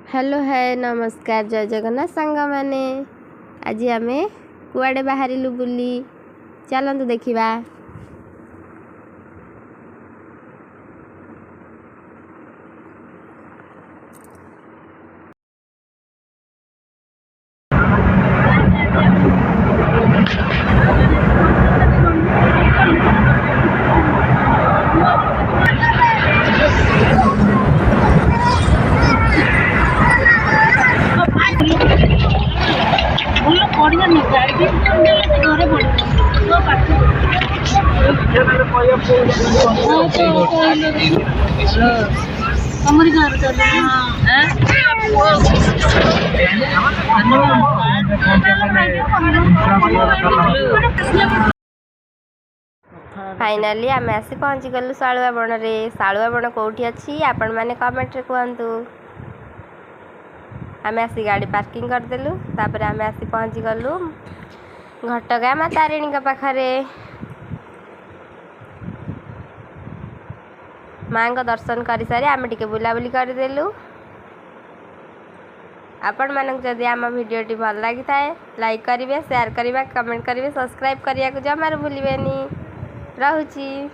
Hello है नमस्कार जय जगन्नाथ सांग मैंने आज आम कुआड़े बाहरिलु बुली चलतु देखा। फाइनाली आम आसी पहुँची गलु शालुआ बण रे। शालुआ बण कौटी अच्छी आपण मैंने कमेंट रे कहतु। आम आसी गाड़ी पार्किंग करदेलु तापर आम आसी पहुँची गलु घटगाँ माँ तारिणी पाखरे। माँ को दर्शन कर सारी आम टिके बुलाबुली करदेलु। आपण मानक जदि आम भिडियोटी भल लगी थाए लाइक करेंगे, शेयर करेंगे, कमेंट करेंगे, सब्सक्राइब करने को जमार भूलिबेनी। रहूची।